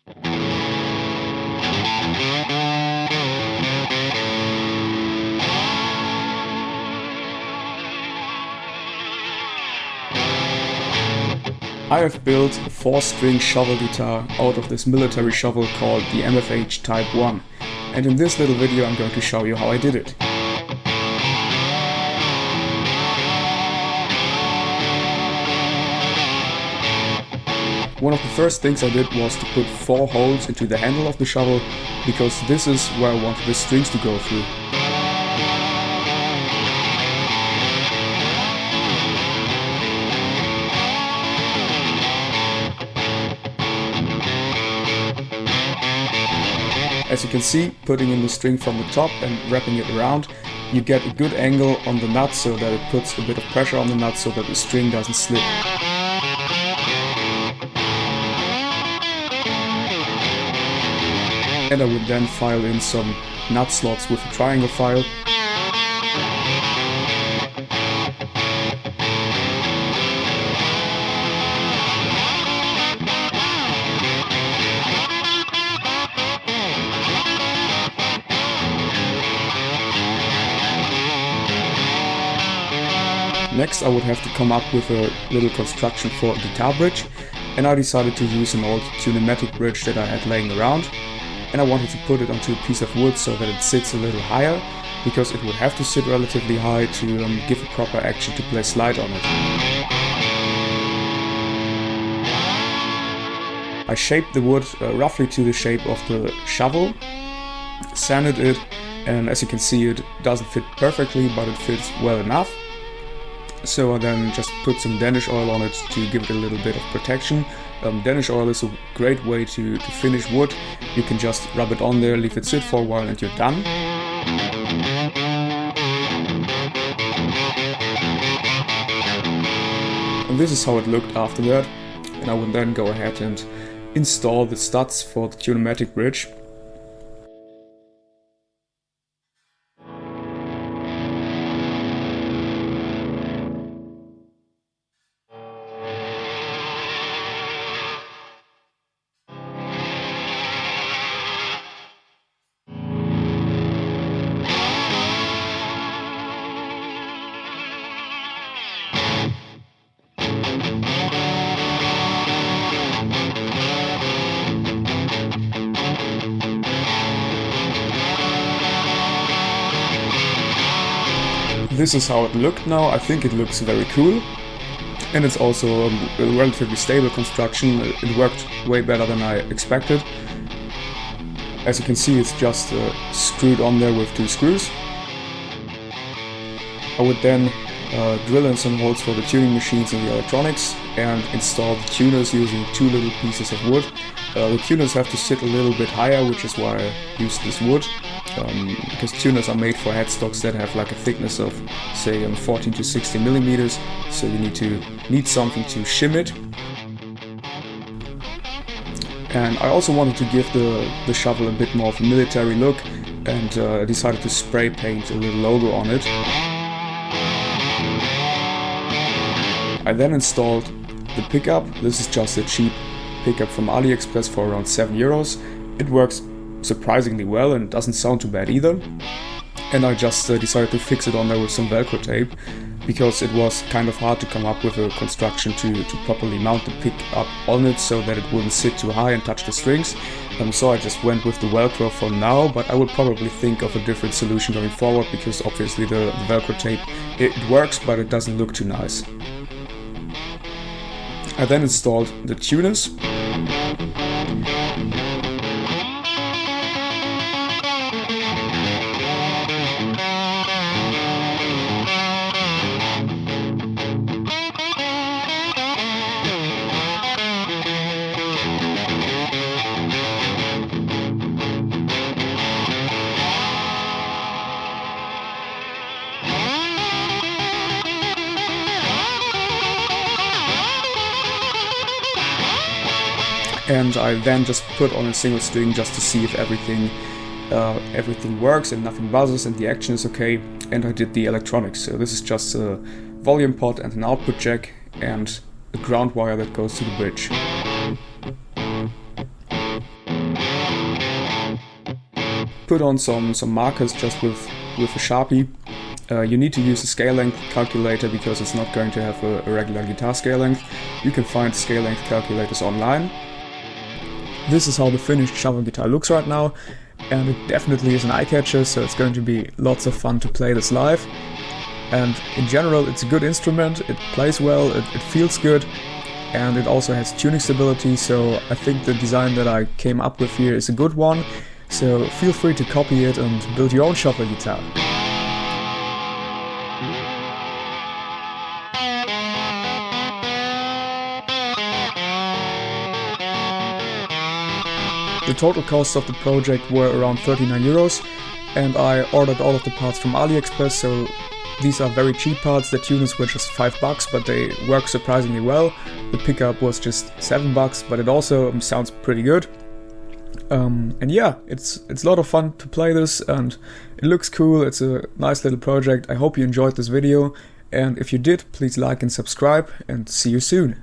I have built a 4-string shovel guitar out of this military shovel called the MFH Type 1, and in this little video I'm going to show you how I did it. One of the first things I did was to put 4 holes into the handle of the shovel, because this is where I wanted the strings to go through. As you can see, putting in the string from the top and wrapping it around, you get a good angle on the nut so that it puts a bit of pressure on the nut so that the string doesn't slip. And I would then file in some nut slots with a triangle file. Next I would have to come up with a little construction for a guitar bridge, and I decided to use an old Tune-o-matic bridge that I had laying around, and I wanted to put it onto a piece of wood so that it sits a little higher, because it would have to sit relatively high to give a proper action to play slide on it. I shaped the wood roughly to the shape of the shovel, sanded it, and as you can see it doesn't fit perfectly, but it fits well enough. So I then just put some Danish oil on it to give it a little bit of protection. Danish oil is a great way to finish wood. You can just rub it on there, leave it sit for a while and you're done. And this is how it looked after that. And I would then go ahead and install the studs for the Tune-o-matic bridge. This is how it looked now. I think it looks very cool, and it's also a relatively stable construction. It worked way better than I expected. As you can see, it's just screwed on there with 2 screws. I would then drill in some holes for the tuning machines and the electronics and install the tuners using 2 little pieces of wood. The tuners have to sit a little bit higher, which is why I used this wood. Because tuners are made for headstocks that have like a thickness of say 14 to 16 millimeters, so you need something to shim it. And I also wanted to give the shovel a bit more of a military look, and I decided to spray paint a little logo on it. I then installed the pickup. This is just a cheap pickup from AliExpress for around €7. It works surprisingly well and doesn't sound too bad either. And I just decided to fix it on there with some Velcro tape, because it was kind of hard to come up with a construction to properly mount the pickup on it so that it wouldn't sit too high and touch the strings. So I just went with the Velcro for now, but I will probably think of a different solution going forward, because obviously the Velcro tape, it works, but it doesn't look too nice. I then installed the tuners. And I then just put on a single string just to see if everything works and nothing buzzes and the action is okay. And I did the electronics. So this is just a volume pot and an output jack and a ground wire that goes to the bridge. put on some markers just with a Sharpie. You need to use a scale length calculator because it's not going to have a regular guitar scale length. You can find scale length calculators online. This is how the finished shovel guitar looks right now, and it definitely is an eye-catcher, so it's going to be lots of fun to play this live. And in general, it's a good instrument, it plays well, it feels good, and it also has tuning stability, so I think the design that I came up with here is a good one. So feel free to copy it and build your own shuffle guitar. The total costs of the project were around 39 euros, and I ordered all of the parts from AliExpress, so these are very cheap parts. The tuners were just $5, but they work surprisingly well. The pickup was just $7, but it also sounds pretty good. And yeah, it's a lot of fun to play this, and it looks cool. It's a nice little project. I hope you enjoyed this video, and if you did, please like and subscribe, and see you soon.